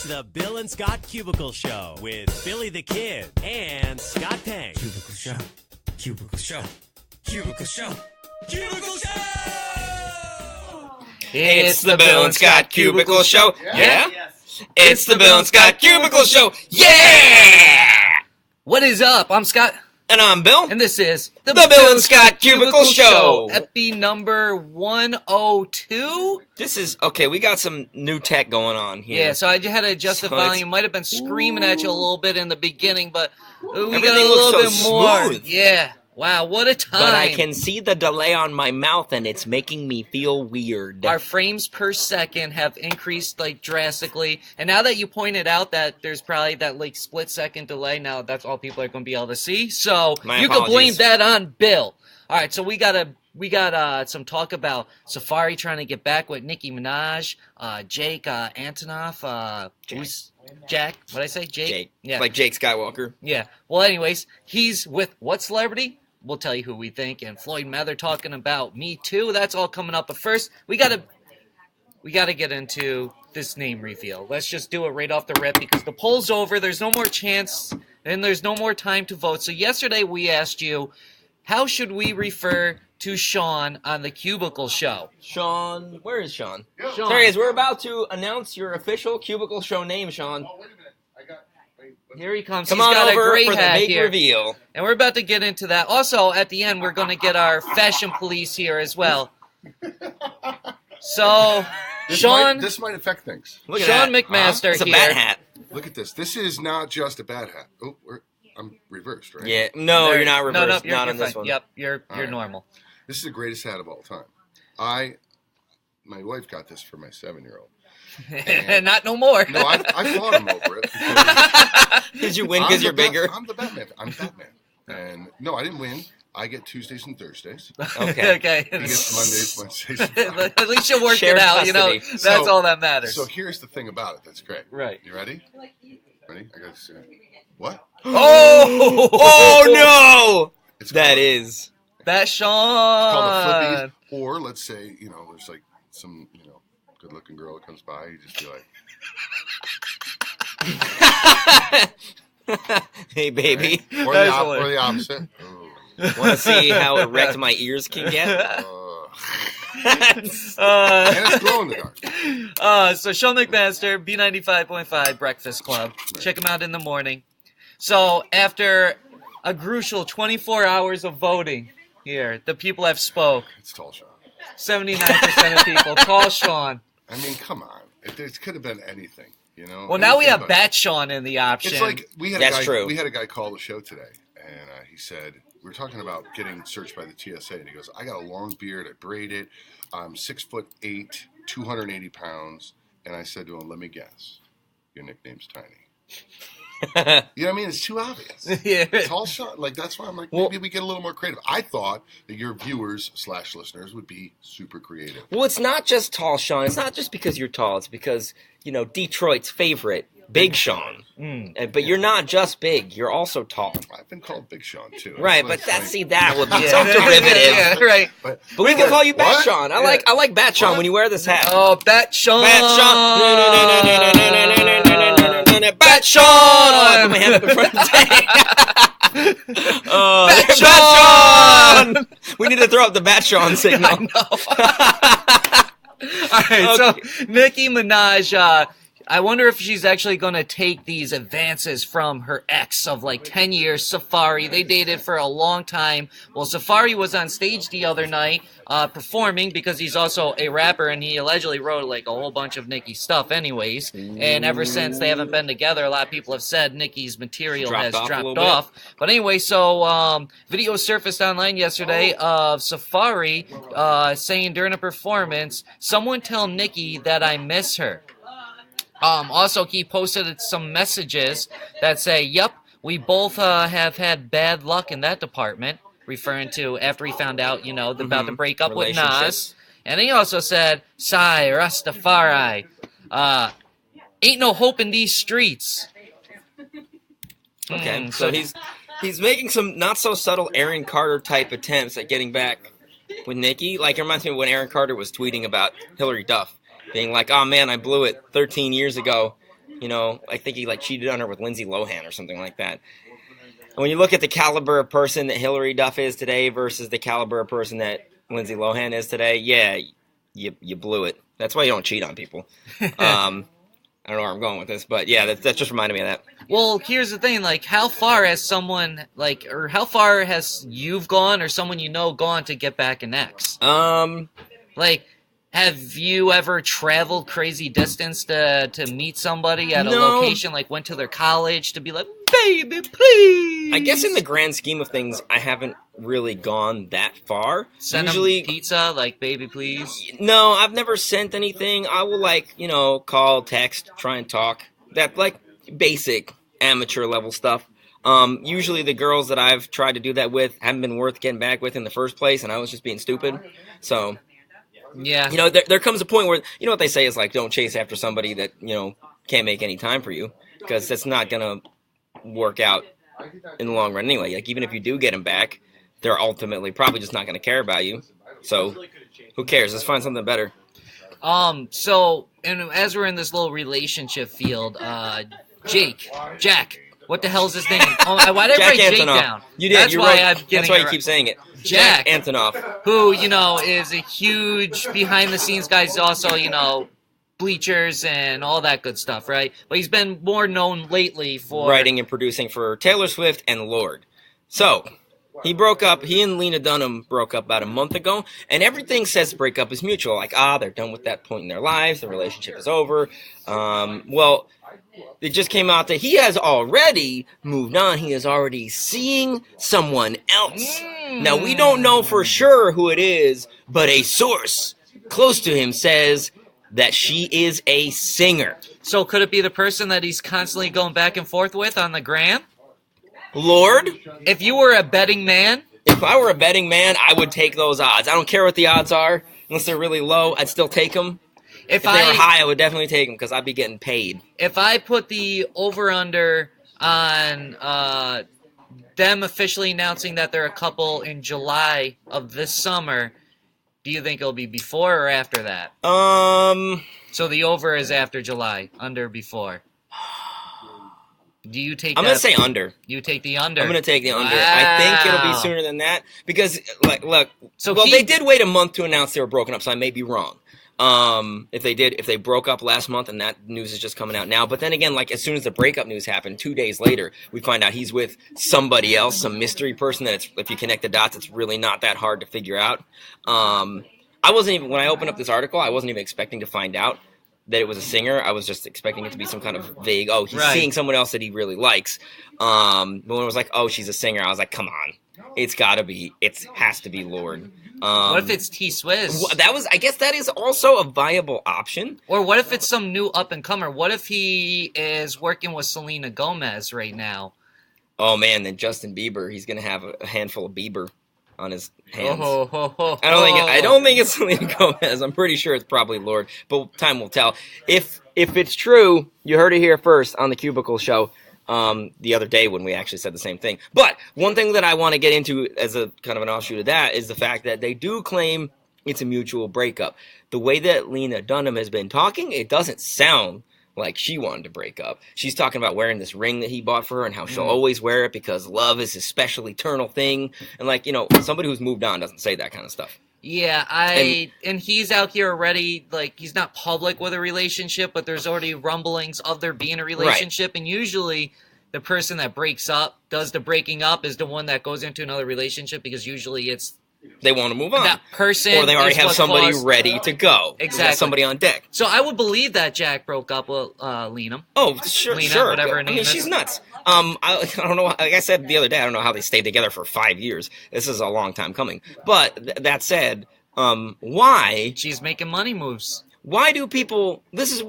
the Bill and Scott Cubicle Show with Billy the Kid and Scott Tang. Cubicle Show. Cubicle Show. Cubicle Show. Cubicle Show! It's the Bill and Scott Cubicle Show. Yeah? It's the Bill and Scott Cubicle Show. Yeah! What is up? I'm Scott. And I'm Bill. And this is the Bill and Scott Cubicle Show. Epi number 102. This is, okay, we got some new tech going on here. Yeah, so I just had to adjust the volume. Might have been screaming at you a little bit in the beginning, but we got a little bit more. Smooth. Yeah. Wow, what a time. But I can see the delay on my mouth, and it's making me feel weird. Our frames per second have increased, like, drastically. And now that you pointed out that there's probably that, like, split-second delay, now that's all people are going to be able to see. So you can blame that on Bill. All right, so we got some talk about Safaree trying to get back with Nicki Minaj, Jake Antonoff, Jack. What did I say? Jake? Yeah. Like Jake Skywalker. Yeah. Well, anyways, he's with what celebrity? We'll tell you who we think. And Floyd Mayweather talking about MeToo. That's all coming up. But first, we gotta get into this name reveal. Let's just do it right off the rip because the poll's over. There's no more chance and there's no more time to vote. So yesterday we asked you, how should we refer to Sean on the Cubicle Show? Sean, where is Sean? Sean. There he is. We're about to announce your official Cubicle Show name, Sean. Oh, wait a minute. Here he comes. Come He's on got over a great for the hat big here. reveal. And we're about to get into that. Also, at the end, we're going to get our fashion police here as well. So, Sean... This might affect things. Look at Sean that. McMaster It's a here. bat hat. Look at this. This is not just a bad hat. Oh, I'm reversed, right? Yeah. No, you're not reversed. No, you're not on this fine. one. Yep, you're right. normal. This is the greatest hat of all time. My wife got this for my 7-year-old. And not no more. No, I fought him over it. Did you win because you're bigger? I'm the Batman. I'm Batman. And no, I didn't win. I get Tuesdays and Thursdays. Okay. Okay. He gets Mondays, Wednesdays, and Fridays. At least you worked Shared it out, you know. custody. That's all that matters. So here's the thing about it that's great. Right. You ready? Ready? I got to see it. What? Oh! Oh, no! It's That called- is. That's It's called a Sean. flippy. Or let's say, there's like some, good-looking girl that comes by. You just be like, Hey, baby. or That's the opposite. Want to see how erect my ears can get? And it's glow in the dark. So Sean McMaster, B95.5 Breakfast Club. Check him out in the morning. So after a crucial 24 hours of voting here, the people have spoke. It's tall Sean. 79% of people call Sean. I mean, come on. It could have been anything, Well, now we have Anything but- Bat Sean in the option. It's like we had That's a guy. true. We had a guy call the show today, and he said we were talking about getting searched by the TSA, and he goes, "I got a long beard. I braid it. I'm 6'8", 280 pounds." And I said to him, "Let me guess, your nickname's Tiny." You know what I mean? It's too obvious. Yeah. Tall Sean. Like that's why I'm like, Well- maybe we get a little more creative. I thought that your viewers / listeners would be super creative. Well, it's not just tall Sean. It's not just because you're tall. It's because, Detroit's favorite, Big Sean. But you're not just big. You're also tall. I've been called Big Sean too. Right, It's but like- that would be Yeah. so derivative. Yeah, right. But But we can call you Bat What? Sean. I like Bat Sean What? when you wear this hat. Oh, Bat Sean. Bat Sean. Bat Sean. Oh, I put my hand up in front of the tank. Bat Sean. We need to throw up the Bat Sean signal. I know. All right, so Nicki Minaj, I wonder if she's actually going to take these advances from her ex of like 10 years, Safaree. They dated for a long time. Well, Safaree was on stage the other night performing because he's also a rapper and he allegedly wrote like a whole bunch of Nicki stuff anyways. And ever since they haven't been together, a lot of people have said Nicki's material has Dropped dropped off. But anyway, so video surfaced online yesterday of Safaree saying during a performance, "Someone tell Nicki that I miss her." Also, he posted some messages that say, "Yep, we both have had bad luck in that department," referring to after he found out, about the breakup with Nas. Relationships. And he also said, "Sai Rastafari, ain't no hope in these streets." Okay, so he's making some not so subtle Aaron Carter type attempts at getting back with Nicki. Like it reminds me of when Aaron Carter was tweeting about Hillary Duff, being like, "Oh man, I blew it 13 years ago. You know, I think he like cheated on her with Lindsay Lohan or something like that. And when you look at the caliber of person that Hillary Duff is today versus the caliber of person that Lindsay Lohan is today, yeah, you blew it. That's why you don't cheat on people. I don't know where I'm going with this, but yeah, that just reminded me of that. Well, here's the thing, like, how far has someone, like, or how far has you've gone or someone you know gone to get back an ex? Like, have you ever traveled crazy distance to meet somebody at a location, like went to their college to be like, baby, please? I guess in the grand scheme of things, I haven't really gone that far. Send Usually, them pizza, like, baby, please? No, I've never sent anything. I will, like, you know, call, text, try and talk. That, like, basic amateur level stuff. Usually the girls that I've tried to do that with haven't been worth getting back with in the first place, and I was just being stupid. So, yeah. you know, there comes a point where, you know what they say is, like, don't chase after somebody that, you know, can't make any time for you, because that's not going to work out in the long run anyway. Like, even if you do get them back, they're ultimately probably just not going to care about you. So, who cares? Let's find something better. So, and as we're in this little relationship field, Jack, what the hell's his name? Oh, why did I write Jake down? You did. That's You're why right. I'm getting That's why you it keep saying it. Jack Antonoff, who, you know, is a huge behind-the-scenes guy. He's also, you know, bleachers and all that good stuff, right? But he's been more known lately for writing and producing for Taylor Swift and Lorde. So, he and Lena Dunham broke up about a month ago, and everything says breakup is mutual. Like, they're done with that point in their lives, the relationship is over. Well, it just came out that he has already moved on. He is already seeing someone else. Now, we don't know for sure who it is, but a source close to him says that she is a singer. So could it be the person that he's constantly going back and forth with on the gram? Lorde? If you were a betting man? If I were a betting man, I would take those odds. I don't care what the odds are. Unless they're really low, I'd still take them. If they were high, I would definitely take them because I'd be getting paid. If I put the over-under on them officially announcing that they're a couple in July of this summer, do you think it'll be before or after that? So the over is after July, under before. Do you take? I'm gonna say under. You take the under. I'm gonna take the under. Wow. I think it'll be sooner than that because, like, look. So they did wait a month to announce they were broken up, so I may be wrong. If they broke up last month and that news is just coming out now. But then again, like, as soon as the breakup news happened, 2 days later, we find out he's with somebody else, some mystery person that if you connect the dots, it's really not that hard to figure out. I wasn't even, when I opened up this article, I wasn't even expecting to find out that it was a singer. I was just expecting it to be some kind of vague, he's seeing someone else that he really likes. But when it was like, she's a singer, I was like, come on. It has to be Lorde. What if it's T-Swizz? I guess that is also a viable option. Or what if it's some new up-and-comer? What if he is working with Selena Gomez right now? Oh, man, then Justin Bieber, he's going to have a handful of Bieber on his hands. I don't think it's Selena Gomez. I'm pretty sure it's probably Lorde, but time will tell. If it's true, you heard it here first on the Cubicle Show. The other day when we actually said the same thing. But one thing that I want to get into as a kind of an offshoot of that is the fact that they do claim it's a mutual breakup. The way that Lena Dunham has been talking, it doesn't sound like she wanted to break up. She's talking about wearing this ring that he bought for her and how she'll always wear it because love is a special eternal thing. And, like, you know, somebody who's moved on doesn't say that kind of stuff. Yeah, and he's out here already, like, he's not public with a relationship, but there's already rumblings of there being a relationship, and usually the person that breaks up, does the breaking up, is the one that goes into another relationship, because usually it's they want to move on. That person, or they already have somebody ready to go. Exactly. Somebody on deck. So I would believe that Jack broke up with Lena. Oh, sure, Lena, whatever her name is. She's nuts. I don't know. Like I said the other day, I don't know how they stayed together for 5 years. This is a long time coming. But that said, why? She's making money moves. Why do people? This is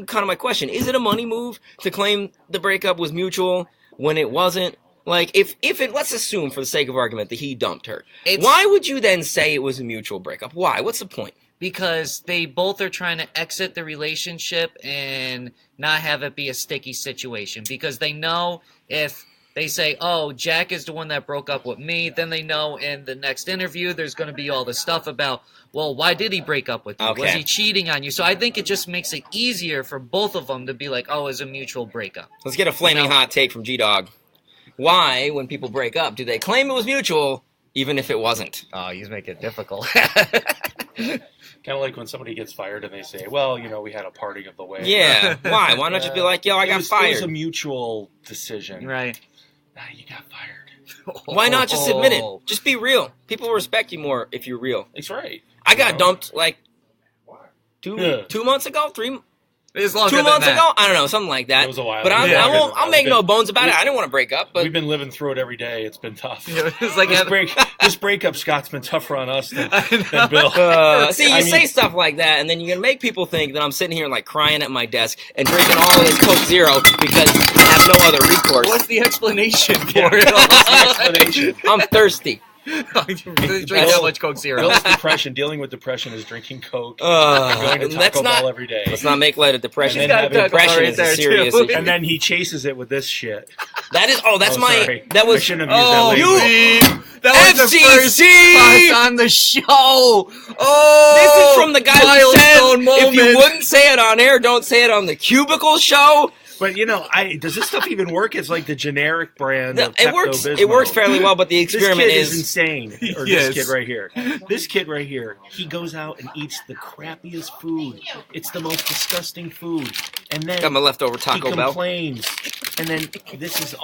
kind of my question. Is it a money move to claim the breakup was mutual when it wasn't? Like, if it, let's assume for the sake of argument that he dumped her, why would you then say it was a mutual breakup? Why? What's the point? Because they both are trying to exit the relationship and not have it be a sticky situation. Because they know if they say, oh, Jack is the one that broke up with me. Then they know in the next interview there's going to be all the stuff about, well, why did he break up with you? Okay. Was he cheating on you? So I think it just makes it easier for both of them to be like, oh, it's a mutual breakup. Let's get a flaming hot take from G-Dog. Why, when people break up, do they claim it was mutual, even if it wasn't? Oh, he's making it difficult. Kind of like when somebody gets fired and they say, well, we had a parting of the way. Yeah. Why? Why not just be like, yo, I got fired? It was a mutual decision. Right. Nah, you got fired. Why not just admit it? Just be real. People respect you more if you're real. That's right. I got dumped like 2 months ago, 3 It's longer 2 than months that. ago. I don't know, something like that. It was a while. But I'll make no bones about it. I didn't want to break up, but we've been living through it every day. It's been tough. It's like this breakup, Scott's been tougher on us than Bill. see, you say stuff like that, and then you're gonna make people think that I'm sitting here like crying at my desk and drinking all this Coke Zero because I have no other recourse. What's the explanation for Yeah. it? What's the explanation? I'm thirsty. Drink that much Coke Zero. Bill's depression, dealing with depression is drinking Coke, going to Taco Bell every day. Let's not make light of depression. And then having Depression right is there, a serious too. issue. And then he chases it with this shit. That is. Oh, that's Oh, my. sorry. That I was. shouldn't have used that language. That was the first FCC! spot on the show. Oh, This is from the guy who said, milestone if you moment. wouldn't say it on air, don't say it on the Cubicle Show. But does this stuff even work? It's like the generic brand of It works. Pepto-Bismol. It works fairly well, but the This experiment kid is is. insane. Or Yes. this kid right here. This kid right here. He goes out and eats the crappiest food. It's the most disgusting food. And then Got my leftover he Taco Bell. complains. And then this is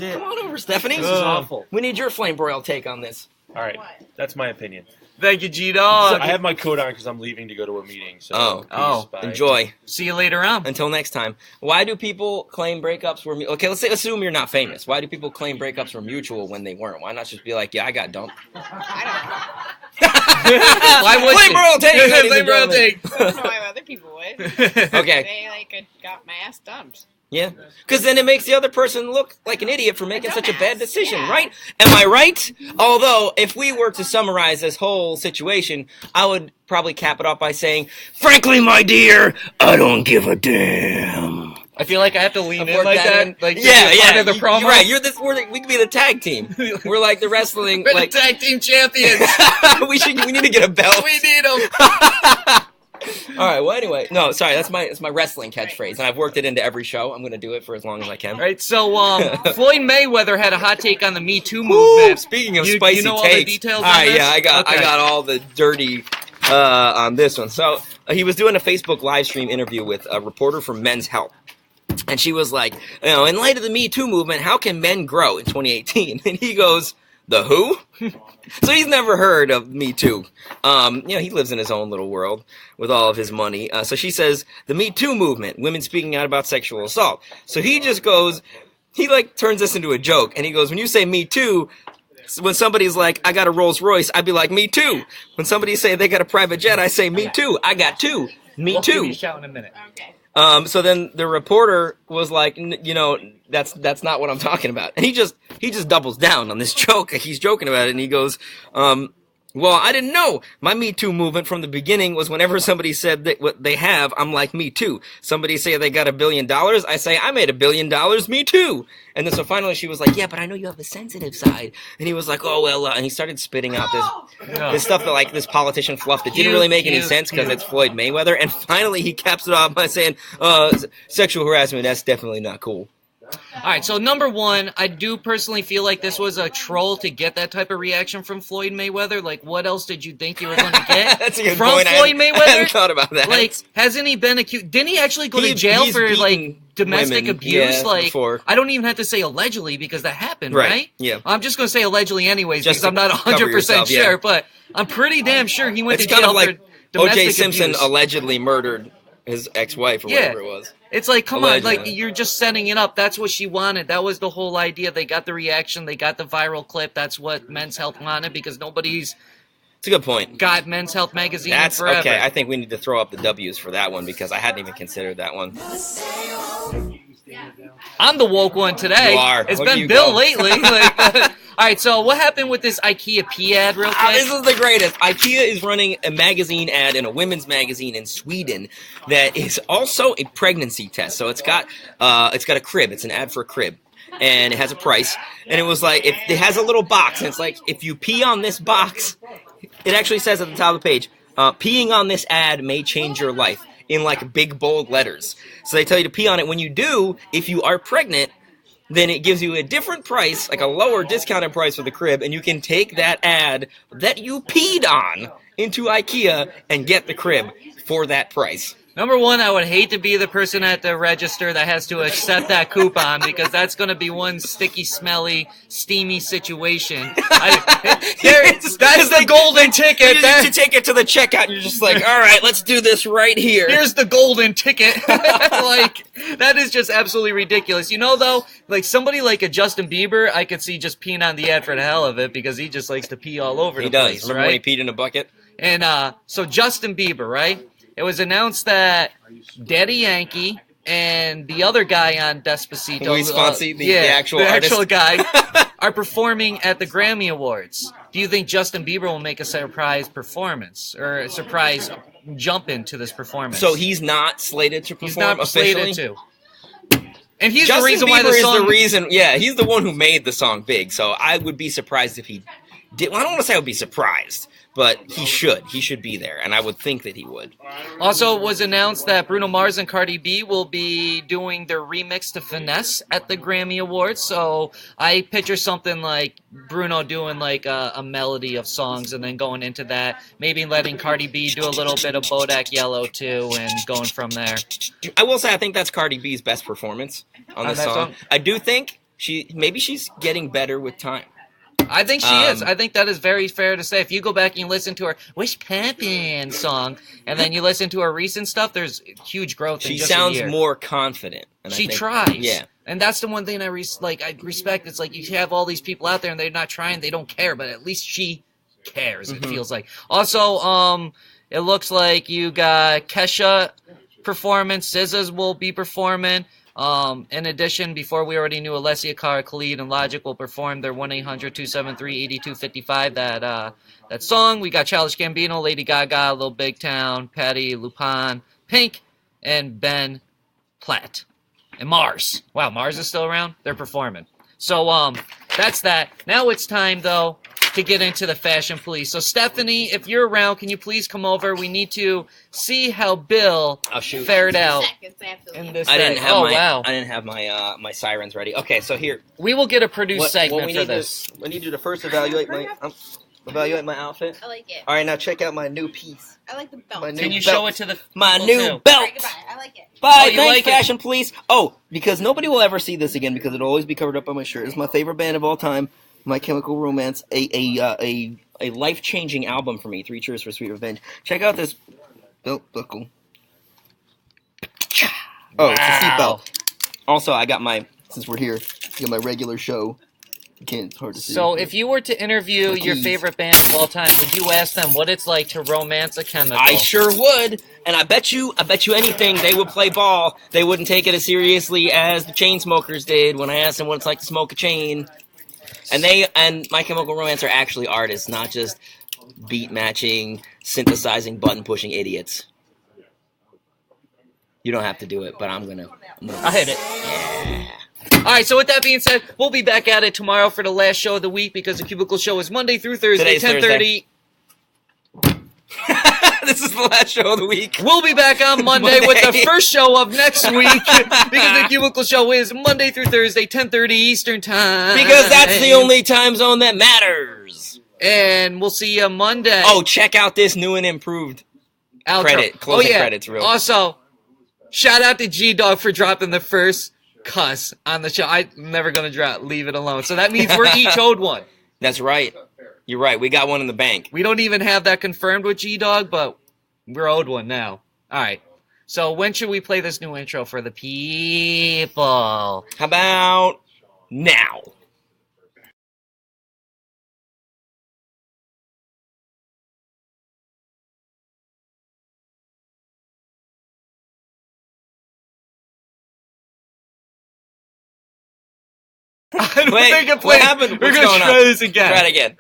it. Come on over, Stephanie. This is awful. We need your flame broil take on this. All right. That's my opinion. Thank you, G-Dog. I have my coat on because I'm leaving to go to a meeting. So Oh. bye. Enjoy. See you later on. Until next time. Why do people claim breakups were okay? Let's assume you're not famous. Why do people claim breakups were mutual when they weren't? Why not just be like, yeah, I got dumped? Why would Flame you? broil take. ladies and Flame broil gentlemen. take. I don't know why other people would. Okay. They got my ass dumped. Yeah, because then it makes the other person look like an idiot for making such a bad decision, Yeah. right? Am I right? Although, if we were to summarize this whole situation, I would probably cap it off by saying, frankly, my dear, I don't give a damn. I feel like I have to lean in Work like that. in. Like yeah, this is part of the promo. You're right. We could be the tag team. We're like the wrestling. We're like the tag team champions. we need to get a belt. We need them. All right. Well, anyway, no, sorry. That's my wrestling catchphrase, and I've worked it into every show. I'm going to do it for as long as I can. All right, so Floyd Mayweather had a hot take on the Me Too Woo, movement. speaking of You spicy know all takes, the details all on right, this? yeah, I Okay. got all the dirty on this one. So he was doing a Facebook live stream interview with a reporter from Men's Health. And she was like, in light of the Me Too movement, how can men grow in 2018? And he goes, the who? So he's never heard of Me Too. He lives in his own little world with all of his money. So she says, the Me Too movement, women speaking out about sexual assault. So he just goes, he turns this into a joke. And he goes, when you say Me Too, when somebody's like, I got a Rolls Royce, I'd be like, me too. When somebody say they got a private jet, I say, me too. I got two. Me We'll give you too. a shout in a minute. Okay. So then the reporter was like, that's not what I'm talking about. And he just doubles down on this joke. He's joking about it, and he goes, well, I didn't know. My Me Too movement from the beginning was whenever somebody said that what they have, I'm like, me too. Somebody say they got $1 billion, I say, I made $1 billion, me too. And then so finally she was like, yeah, but I know you have a sensitive side. And he was like, oh, well, and he started spitting out this stuff that this politician fluff that didn't really make any sense because it's Floyd Mayweather. And finally he caps it off by saying, sexual harassment, that's definitely not cool. All right, so number one, I do personally feel like this was a troll to get that type of reaction from Floyd Mayweather. Like, what else did you think you were going to get That's a good from point. Floyd Mayweather? I hadn't thought about that. Like, hasn't he been accused? Didn't he actually go to He's jail for beaten domestic women, abuse? yeah, Like, before. I don't even have to say allegedly because that happened, Right, right? yeah. I'm just going to say allegedly anyways Just because I'm not to cover 100% yourself, sure, yeah. but I'm pretty damn sure he went It's to kind jail of like for domestic O.J. Simpson abuse. allegedly murdered his ex-wife or whatever it was. It's like, come Allegedly. on, you're just setting it up. That's what she wanted. That was the whole idea. They got the reaction. They got the viral clip. That's what Men's Health wanted because nobody's It's a good point. got Men's Health magazine That's in forever. okay. I think we need to throw up the W's for that one because I hadn't even considered that one. I'm the woke one today. You are. It's Look at been you Bill go. lately. All right, so what happened with this IKEA P ad real quick? This is the greatest. IKEA is running a magazine ad in a women's magazine in Sweden that is also a pregnancy test. So it's got a crib. It's an ad for a crib. and it has a price. And it was like, it has a little box, and it's like, if you pee on this box, it actually says at the top of the page, peeing on this ad may change your life, in like big bold letters. So they tell you to pee on it. When you do, if you are pregnant, then it gives you a different price, like a lower discounted price for the crib, and you can take that ad that you peed on into IKEA and get the crib for that price. Number one, I would hate to be the person at the register that has to accept that coupon because that's going to be one sticky, smelly, steamy situation. That is the golden ticket. You just take it to the checkout, and you're just like, all right, let's do this right here. Here's the golden ticket. Like, that is just absolutely ridiculous. You know, though, like somebody like a Justin Bieber, I could see just peeing on the ad for the hell of it because he just likes to pee all over the place. He does. Remember right? when he peed in a bucket? And so Justin Bieber, right? It was announced that Daddy Yankee and the other guy on Despacito, Luis Fonsi, the actual guy, are performing at the Grammy Awards. Do you think Justin Bieber will make a surprise performance or a surprise jump into this performance? So he's not slated to perform. He's not officially? slated to. And he's Justin the reason Bieber why the song is the reason. Yeah, he's the one who made the song big. So I would be surprised if he did. Well, I don't want to say I would be surprised, but he should. He should be there, and I would think that he would. Also, it was announced that Bruno Mars and Cardi B will be doing their remix to Finesse at the Grammy Awards. So I picture something like Bruno doing like a melody of songs and then going into that, maybe letting Cardi B do a little bit of Bodak Yellow too, and going from there. I will say I think that's Cardi B's best performance on this song. I do think she's getting better with time. I think she is. I think that is very fair to say. If you go back and you listen to her Wish Pampin' song, and then you listen to her recent stuff, there's huge growth in just a year. She sounds more confident. And she tries. Yeah. And that's the one thing I respect. It's like you have all these people out there and they're not trying, they don't care, but at least she cares, it feels like. Also, it looks like you got Kesha performing, SZA will be performing. In addition, before we already knew Alessia Cara, Khalid, and Logic will perform their 1-800-273-8255, that song. We got Childish Gambino, Lady Gaga, Lil Big Town, Patty, Lupin, Pink, and Ben Platt. And Mars. Wow, Mars is still around? They're performing. So, that's that. Now it's time, though, to get into the fashion police. So, Stephanie, if you're around, can you please come over? We need to see how Bill fared out in this. I didn't have my sirens ready. Okay, so here we will get a produced segment for this. I need you to first evaluate my outfit. I like it. All right, now check out my new piece. I like the belt. Can you show it to the my people new too? belt? Right, goodbye. I like it. Bye, you thanks, like it? Fashion Police. Oh, because nobody will ever see this again because it'll always be covered up by my shirt. It's my favorite band of all time, My Chemical Romance, a life-changing album for me, 3 Cheers for Sweet Revenge. Check out this belt buckle. Oh, it's a seatbelt. Also, I got since we're here, I got my regular show. It's hard to see. So, if you were to interview your favorite band of all time, would you ask them what it's like to romance a chemical? I sure would, and I bet you anything they would play ball. They wouldn't take it as seriously as the Chainsmokers did when I asked them what it's like to smoke a chain. And My Chemical Romance are actually artists, not just beat matching, synthesizing, button pushing idiots. You don't have to do it, but I'm gonna I hit it. Yeah. Alright, so with that being said, we'll be back at it tomorrow for the last show of the week because the Cubicle Show is Monday through Thursday, Today's 10:30. This is the last show of the week. We'll be back on Monday with the first show of next week because the Cubicle Show is Monday through Thursday, 10:30 Eastern Time. Because that's the only time zone that matters. And we'll see you Monday. Oh, check out this new and improved Outro. closing credits. Real. Also, shout out to G-Dog for dropping the first cuss on the show. I'm never going to leave it alone. So that means we're each owed one. That's right. You're right. We got one in the bank. We don't even have that confirmed with G-Dog, but we're owed one now. All right. So when should we play this new intro for the people? How about now? I don't Wait, think it what happened? We're What's going going to on? try this again. Try it again.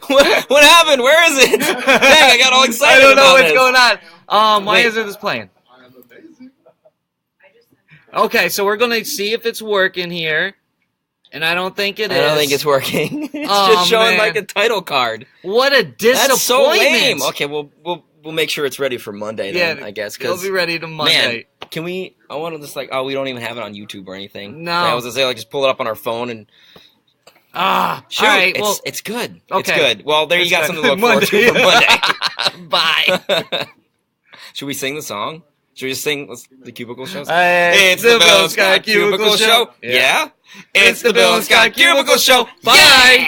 What happened? Where is it? Dang, I got all excited. I don't know about what's this. going on. Why Wait. isn't this playing? Okay, so we're gonna see if it's working here. And I don't think it is. I don't think it's working. It's Oh, just showing man. like a title card. What a disappointment! That's so lame. Okay, we'll make sure it's ready for Monday then, I guess. It'll be ready to Monday. Man, can we? I want to just like, we don't even have it on YouTube or anything. No. I was gonna say like just pull it up on our phone and. Shoot, all right. Well, it's good. Okay. It's good. Well, there you got good. something to look forward to for Monday. bye. Should we sing the song? Should we just sing the Cubicle Show? It's the Bill and Scott Cubicle Show. Yeah. It's the Bill and Scott Cubicle Show. Bye. Yeah.